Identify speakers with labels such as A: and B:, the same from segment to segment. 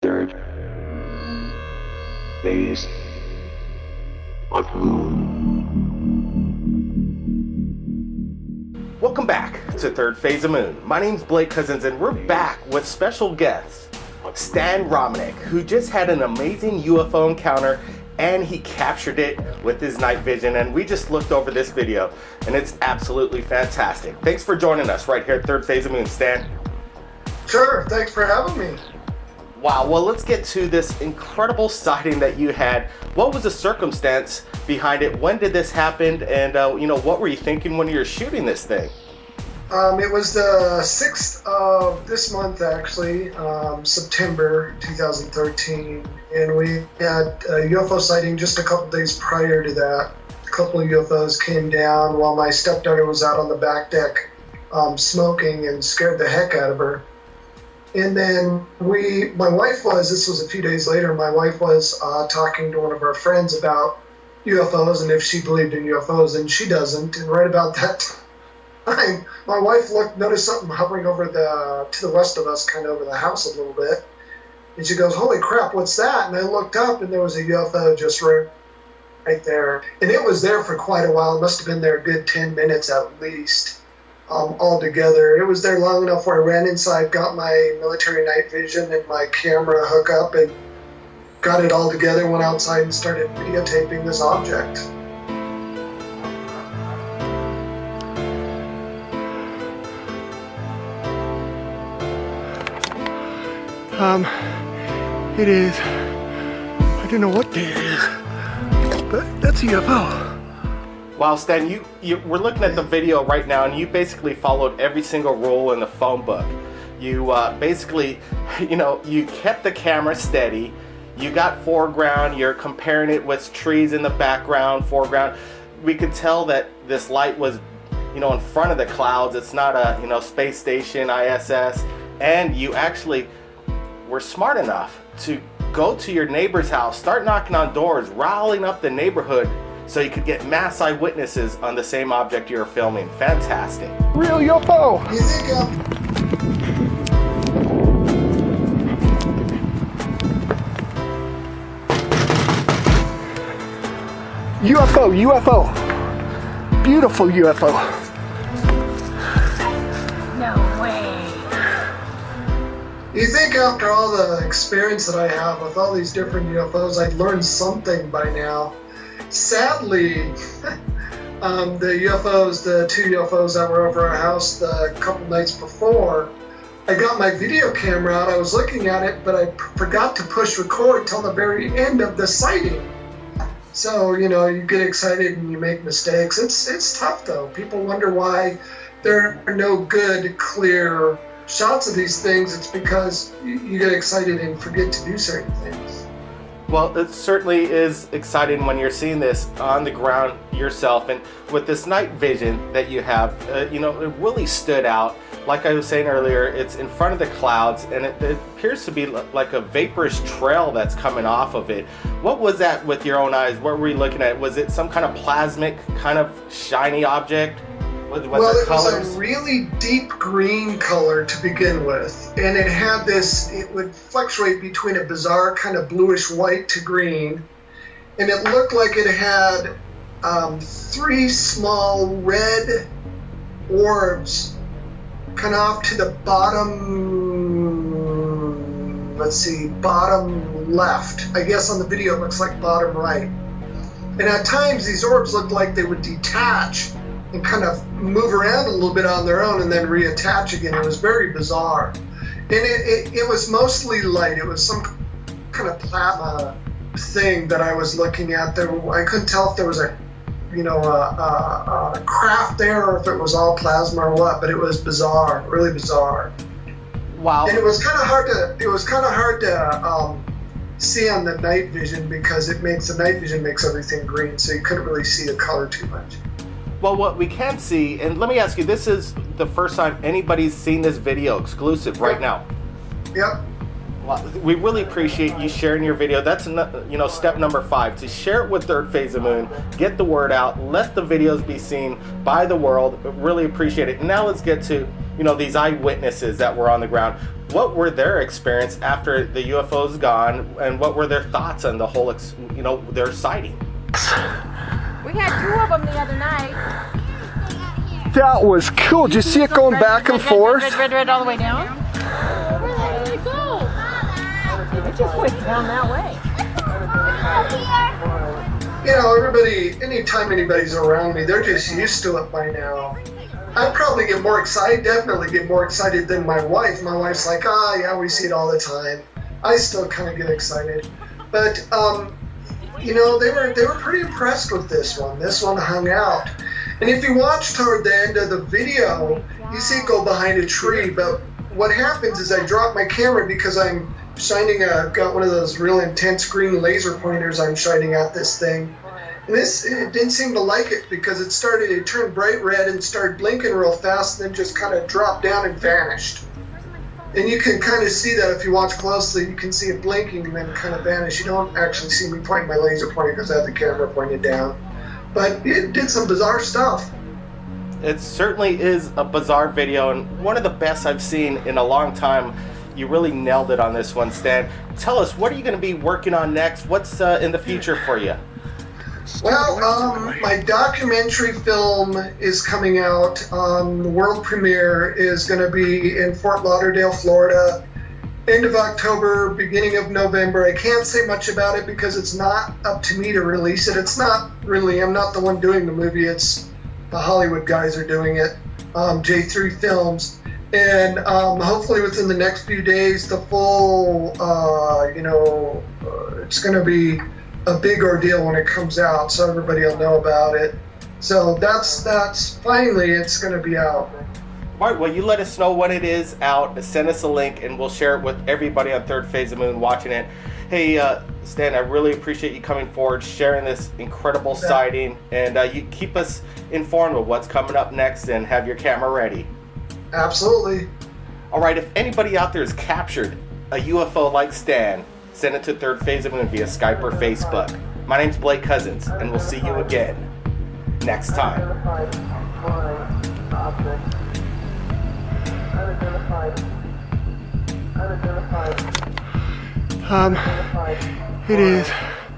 A: Third phase of moon.
B: Welcome back to Third Phase of Moon. My name's Blake Cousins, and we're back with special guest Stan Romanek, who just had an amazing UFO encounter, and he captured it with his night vision. And we just looked over this video, and it's absolutely fantastic. Thanks for joining us right here at Third Phase of Moon, Stan.
C: Sure, thanks for having me.
B: Wow, well, let's get to this incredible sighting that you had. What was the circumstance behind it? When did this happen? And, what were you thinking when you were shooting this thing?
C: It was the 6th of this month, actually, September 2013. And we had a UFO sighting just a couple days prior to that. A couple of UFOs came down while my stepdaughter was out on the back deck smoking and scared the heck out of her. And then this was a few days later, my wife was talking to one of our friends about UFOs and if she believed in UFOs, and she doesn't. And right about that time, my wife noticed something hovering over to the west of us, kind of over the house a little bit. And she goes, "Holy crap, what's that?" And I looked up, and there was a UFO just right there. And it was there for quite a while. It must have been there a good 10 minutes at least. All together. It was there long enough where I ran inside, got my military night vision and my camera hookup, and got it all together, went outside and started videotaping this object.
D: It is, I don't know what day it is, but that's a UFO.
B: Wow, Stan, we're looking at the video right now, and you basically followed every single rule in the phone book. You you kept the camera steady. You got foreground. You're comparing it with trees in the background, foreground. We could tell that this light was, in front of the clouds. It's not a, space station, ISS. And you actually were smart enough to go to your neighbor's house, start knocking on doors, riling up the neighborhood, so you could get mass eyewitnesses on the same object you were filming. Fantastic.
D: Real UFO!
C: You think
D: UFO! Beautiful UFO.
E: No way.
C: You think after all the experience that I have with all these different UFOs, I'd learned something by now. Sadly, the two UFOs that were over our house the couple nights before, I got my video camera out, I was looking at it, but I forgot to push record till the very end of the sighting. So, you get excited and you make mistakes. It's tough though. People wonder why there are no good, clear shots of these things. It's because you get excited and forget to do certain things.
B: Well, it certainly is exciting when you're seeing this on the ground yourself, and with this night vision that you have, it really stood out. Like I was saying earlier, it's in front of the clouds, and it appears to be like a vaporous trail that's coming off of it. What was that with your own eyes? What were you looking at? Was it some kind of plasmic, kind of shiny object?
C: It was a really deep green color to begin with, and it would fluctuate between a bizarre kind of bluish white to green, and it looked like it had 3 small red orbs kind of off to the bottom, bottom left. I guess on the video it looks like bottom right. And at times these orbs looked like they would detach and kind of move around a little bit on their own and then reattach again. It was very bizarre. And it was mostly light. It was some kind of plasma thing that I was looking at. I couldn't tell if there was a craft there or if it was all plasma or what, but it was bizarre, really bizarre.
B: Wow.
C: And it was kind of hard to see on the night vision because the night vision makes everything green, so you couldn't really see the color too much.
B: Well, what we can see, and let me ask you, this is the first time anybody's seen this video exclusive right now.
C: Yep.
B: Well, we really appreciate you sharing your video. That's step number 5, to share it with Third Phase of Moon, get the word out, let the videos be seen by the world. Really appreciate it. Now let's get to these eyewitnesses that were on the ground. what were their experience after the UFO's gone, and what were their thoughts on the whole, their sighting.
E: We had 2 of them the other night.
D: That was cool. Did you see it going back and forth?
E: Red, all the way down? Where did it go? It just went down that way.
C: You know, everybody, anytime anybody's around me, they're just used to it by now. I probably get more excited, definitely get more excited than my wife. My wife's like, yeah, we see it all the time. I still kind of get excited. But, you know, they were pretty impressed with this one. This one hung out. And if you watch toward the end of the video, you see it go behind a tree. But what happens is I drop my camera because I'm got one of those real intense green laser pointers I'm shining at this thing. And it didn't seem to like it because it turned bright red and started blinking real fast and then just kind of dropped down and vanished. And you can kind of see that if you watch closely, you can see it blinking and then kind of vanish. You don't actually see me pointing my laser pointer because I have the camera pointed down. But it did some bizarre stuff.
B: It certainly is a bizarre video, and one of the best I've seen in a long time. You really nailed it on this one, Stan. Tell us, what are you going to be working on next? What's in the future for you?
C: Well, my documentary film is coming out. The world premiere is going to be in Fort Lauderdale, Florida, end of October, beginning of November. I can't say much about it because it's not up to me to release it. It's not really, I'm not the one doing the movie. It's the Hollywood guys are doing it, J3 Films. And hopefully within the next few days, the full, it's going to be a big ordeal when it comes out, so everybody will know about it. So that's finally, it's going to be out.
B: All right, well, you let us know when it is out. Send us a link, and we'll share it with everybody on Third Phase of Moon watching it. Hey, Stan, I really appreciate you coming forward, sharing this incredible sighting, and you keep us informed of what's coming up next, and have your camera ready.
C: Absolutely.
B: All right, if anybody out there has captured a UFO like Stan, send it to Third Phase of Moon via Skype or Facebook. My name's Blake Cousins, and we'll see you again next time.
D: It is.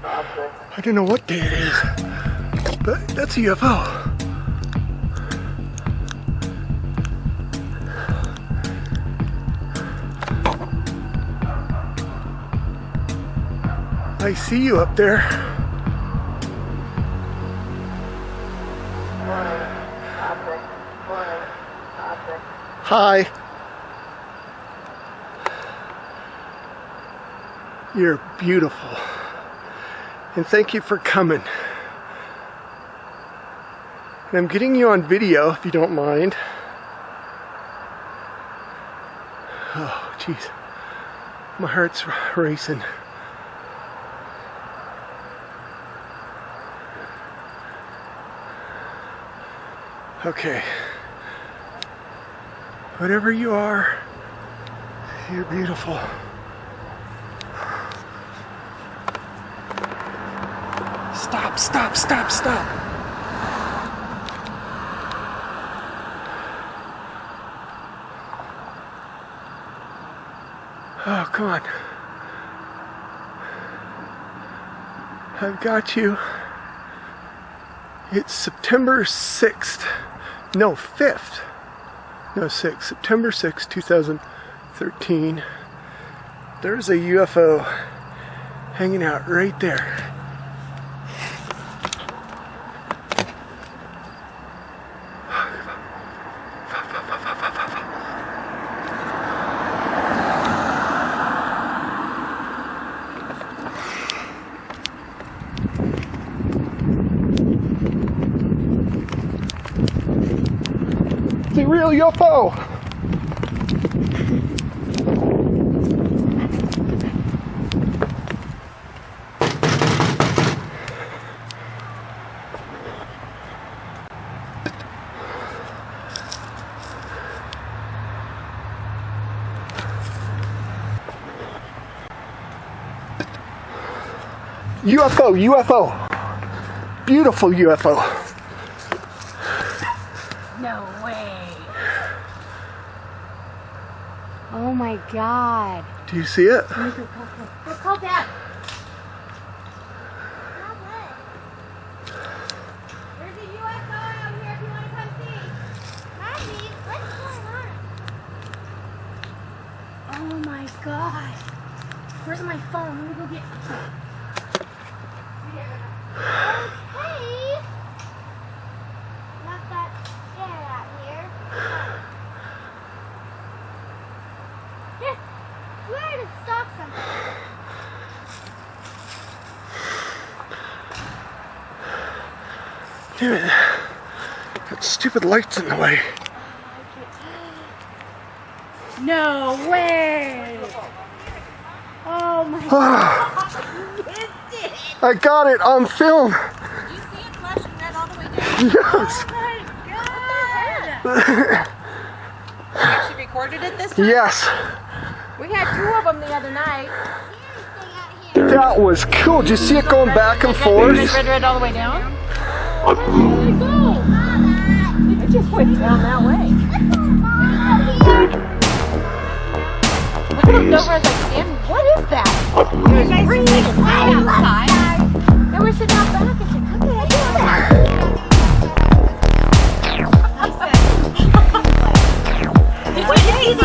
D: I don't know what day it is, but that's a UFO. I see you up there. Hi. You're beautiful. And thank you for coming. And I'm getting you on video, if you don't mind. Oh, jeez. My heart's racing. Okay. Whatever you are, you're beautiful. Stop, stop, stop, stop. Oh, come on. I've got you. It's September 6th. No, 5th. No, 6th. September 6th, 2013. There's a UFO hanging out right there. It's a real UFO! UFO, UFO. Beautiful UFO.
E: No way. Oh my God.
D: Do you see it?
E: Go call Dad. There's a UFO out here if you want to come see. Mommy, what's going on? Oh my gosh. Where's my phone? Let me go get Okay. Not that scary out here. Here, where to stop something?
D: Damn it. That stupid light's in the way.
E: No way! Oh my God! You missed it!
D: I got it on film.
E: Did you see it flashing red all the way down?
D: Yes.
E: Oh my God!
F: You actually recorded it this time?
D: Yes.
F: We had 2 of them the other night.
D: That was cool. Did you see it going back and forth?
F: Red all the way down?
E: Where did it go?
F: It just went down that way. I looked over, I was like, Dan, what is that? It was freezing right outside. And we're sitting out back and